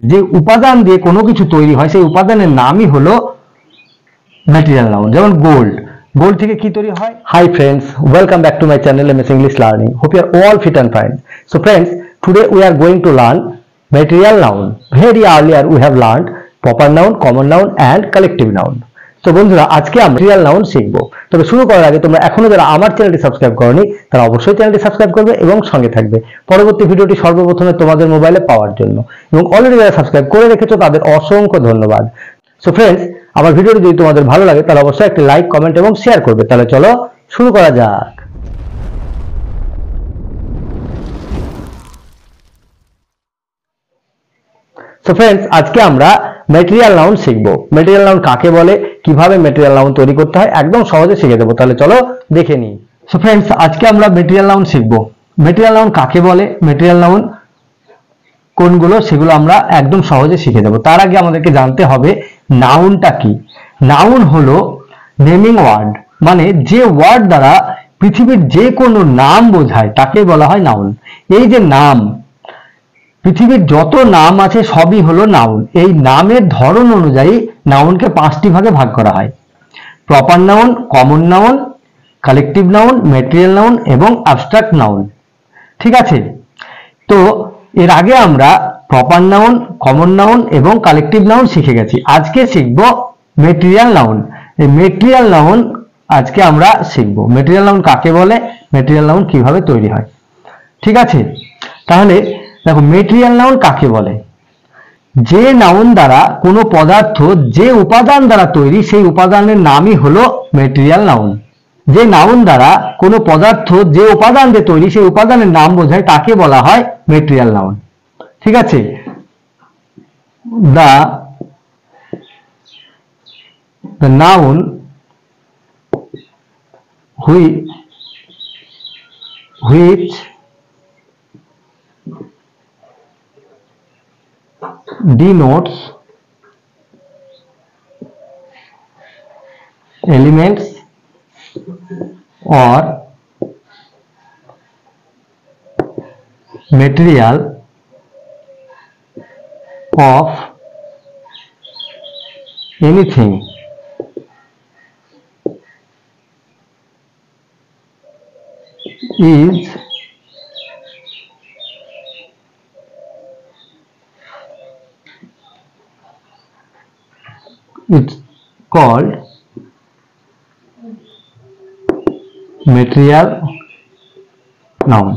যে উপাদান দিয়ে কোনো কিছু তৈরি হয় সেই উপাদানের নামই হলো ম্যাটেরিয়াল নাউন। যেমন গোল্ড, গোল্ড থেকে কি তৈরি হয়? Hi friends, welcome back to my channel MS English Learning. Hope you are all fit and fine. So friends, today we are going to learn material noun. Very earlier we have learned proper noun, common noun and collective noun. তো বন্ধুরা, আজকে আমরা material noun শিখবো। তবে শুরু করার আগে তোমরা এখনো যারা আমার চ্যানেলটি সাবস্ক্রাইব করোনি তারা অবশ্যই চ্যানেলটি সাবস্ক্রাইব করবে এবং সঙ্গে থাকবে পরবর্তী ভিডিওটি সর্বপ্রথমে তোমাদের মোবাইলে পাওয়ার জন্য। এবং অলরেডি যারা সাবস্ক্রাইব করে রেখেছো তাদের অসংখ্য ধন্যবাদ। সো ফ্রেন্ডস, আমার ভিডিওটি যদি তোমাদের ভালো লাগে তাহলে অবশ্যই একটা লাইক, কমেন্ট এবং শেয়ার করবে। তাহলে চলো শুরু করা যাক। সো ফ্রেন্ডস, আজকে আমরা ম্যাটেরিয়াল নাউন শিখবো। ম্যাটেরিয়াল নাউন কাকে বলে, কিভাবে ম্যাটেরিয়াল নাউন তৈরি করতে হয় একদম সহজে শিখে দেবো। তাহলে চলো দেখে নিই। সো ফ্রেন্ডস, আজকে আমরা ম্যাটেরিয়াল নাউন শিখবো। ম্যাটেরিয়াল নাউন কাকে বলে, ম্যাটেরিয়াল নাউন কোনগুলো, সেগুলো আমরা একদম সহজে শিখে দেবো। তার আগে আমাদেরকে জানতে হবে নাউনটা কি। নাউন হলো নেমিং ওয়ার্ড, মানে যে ওয়ার্ড দ্বারা পৃথিবীর যে কোনো নাম বোঝায় তাকে বলা হয় নাউন। এই যে নাম, পৃথিবীর যত নাম আছে সবই হলো নাউন। এই নামের ধরন অনুযায়ী নাউনকে 5টি ভাগে ভাগ করা হয়: proper noun, common noun, collective noun, material noun এবং অ্যাবস্ট্রাক্ট নাউন। ঠিক আছে, তো এর আগে আমরা প্রপার নাউন, কমন নাউন এবং কালেকটিভ নাউন শিখে গেছি। আজকে শিখবো ম্যাটেরিয়াল নাউন। এই ম্যাটেরিয়াল নাউন আজকে আমরা শিখবো। ম্যাটেরিয়াল নাউন কাকে বলে, ম্যাটেরিয়াল নাউন কিভাবে তৈরি হয়। ঠিক আছে, তাহলে দেখো ম্যাটেরিয়াল নাউন কাকে বলে। যে নাউন দ্বারা কোনো পদার্থ যে উপাদান দ্বারা তৈরি সেই উপাদানের নামই হলো ম্যাটেরিয়াল নাউন। যে নাউন দ্বারা কোনো পদার্থ যে উপাদান দিয়ে তৈরি সেই উপাদানের নাম বোঝায় তাকে বলা হয় ম্যাটেরিয়াল নাউন। ঠিক আছে, the noun which denotes elements or material of anything is it's called material noun.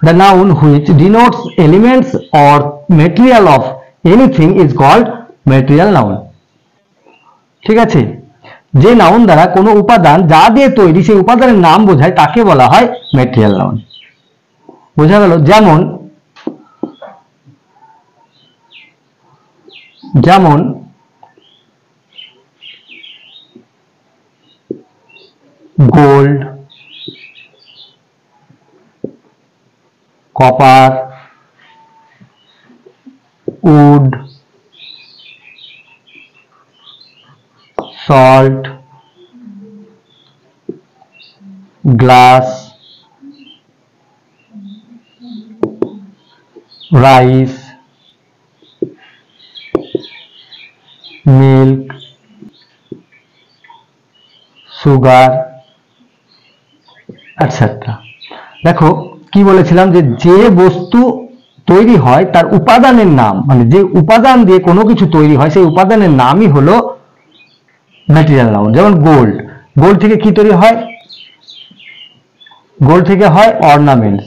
The noun which denotes elements or material of anything is called material noun. ঠিক আছে, যে নাউন দ্বারা কোনো উপাদান যা দিয়ে তৈরি সেই উপাদানের নাম বোঝায় তাকে বলা হয় ম্যাটেরিয়াল নাউন। বোঝা গেল? যেমন gold, copper, wood, salt, glass, rice, milk, sugar etcetera. দেখো কি বলেছিলাম, যে বস্তু তৈরি হয় তার উপাদানের নাম, মানে যে উপাদান দিয়ে কোনো কিছু তৈরি হয় সেই উপাদানের নামই হলো ম্যাটেরিয়াল নাউন। যেমন গোল্ড, গোল্ড থেকে কি তৈরি হয়? গোল্ড থেকে হয় অর্নামেন্টস।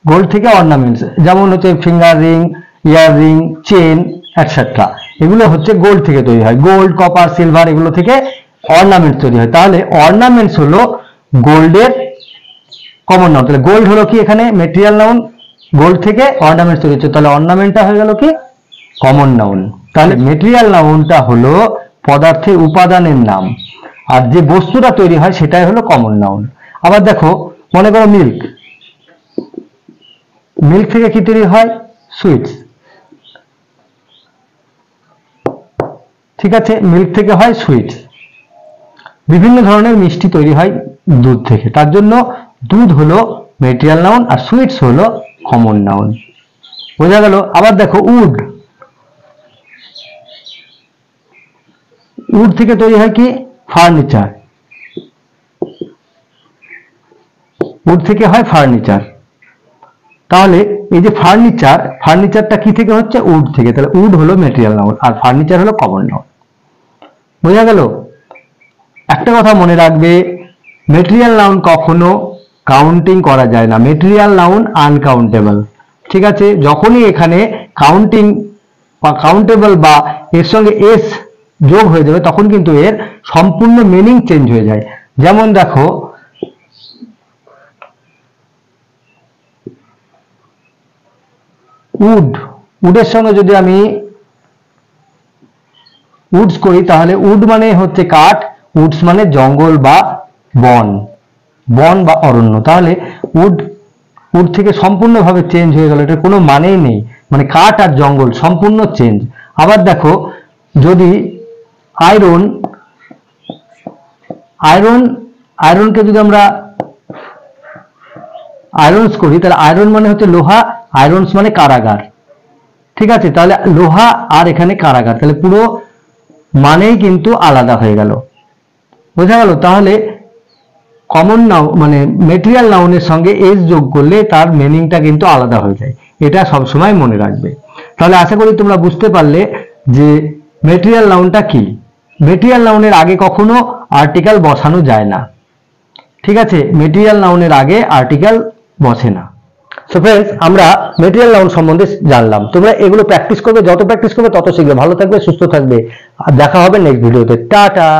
গোল্ড থেকে অর্নামেন্টস যেমন হচ্ছে ফিঙ্গার রিং, ইয়ার রিং, চেন এটসেট্রা, এগুলো হচ্ছে গোল্ড থেকে তৈরি হয়। গোল্ড, কপার, সিলভার এগুলো থেকে অর্নামেন্টস তৈরি হয়। তাহলে অর্নামেন্টস হলো গোল্ডের কমন নাউন। তাহলে গোল্ড হলো কি এখানে ম্যাটেরিয়াল নাউন, গোল্ড থেকে অর্নামেন্টস তৈরি হচ্ছে, তাহলে অর্নামেন্টটা হয়ে গেল কি কমন নাউন। তাহলে ম্যাটেরিয়াল নাউনটা হলো পদার্থের উপাদানের নাম, আর যে বস্তুটা তৈরি হয় সেটাই হলো কমন নাউন। আবার দেখো, মনে করো মিল্ক, মিল্ক থেকে কি তৈরি হয়? সুইটস। ঠিক আছে, মিল্ক থেকে হয় সুইটস। বিভিন্ন ধরনের মিষ্টি তৈরি হয় দুধ থেকে, তার জন্য দুধ হলো ম্যাটেরিয়াল নাউন, আর সুইটস হলো কমন নাউন। বোঝা গেল? আবার দেখো উড, উড থেকে তৈরি হয় কি? ফার্নিচার। উড থেকে হয় ফার্নিচার। তাহলে এই যে ফার্নিচার, ফার্নিচারটা কি থেকে হচ্ছে? উড থেকে। তাহলে উড হলো ম্যাটেরিয়াল নাউন আর ফার্নিচার হলো কমন নাউন। বোঝা গেল? একটা কথা মনে রাখবে, ম্যাটেরিয়াল নাউন কখনো কাউন্টিং করা যায় না। Material noun uncountable. ঠিক আছে? যখনই এখানে কাউন্টিং বা কাউন্টেবল বা এর সঙ্গে এস যোগ হয়ে যাবে তখন কিন্তু এর সম্পূর্ণ মিনিং চেঞ্জ হয়ে যায়। যেমন দেখো, উড, উডের সঙ্গে যদি আমি উডস করি তাহলে উড মানে হচ্ছে কাঠ, উডস মানে জঙ্গল বা বন, বন বা অরণ্য। তাহলে উড, উড থেকে সম্পূর্ণভাবে চেঞ্জ হয়ে গেল, এটা কোনো মানেই নেই। মানে কাঠ আর জঙ্গল সম্পূর্ণ চেঞ্জ। আবার দেখো, যদি আয়রন, আয়রন, আয়রনকে যদি আমরা আয়রনস করি তাহলে আয়রন মানে হচ্ছে লোহা, আয়রনস মানে কারাগার। ঠিক আছে? তাহলে লোহা আর এখানে কারাগার, তাহলে পুরো মানেই কিন্তু আলাদা হয়ে গেল। বোঝা গেল? তাহলে কমন নাউন মানে ম্যাটেরিয়াল নাউনের সঙ্গে এস যোগ করলে তার মিনিংটা কিন্তু আলাদা হয়ে যায়। এটা সবসময় মনে রাখবে। তাহলে আশা করি তোমরা বুঝতে পারলে যে ম্যাটেরিয়াল নাউনটা কি। ম্যাটেরিয়াল নাউনের আগে কখনো আর্টিকেল বসানো যায় না। ঠিক আছে? ম্যাটেরিয়াল নাউনের আগে আর্টিকেল বসে না। সো ফ্রেন্ডস, আমরা ম্যাটেরিয়াল নাউন সম্বন্ধে জানলাম। তোমরা এগুলো প্র্যাকটিস করবে, যত প্র্যাকটিস করবে তত শিখবে। ভালো থাকবে, সুস্থ থাকবে, আর দেখা হবে নেক্সট ভিডিওতে। টাটা।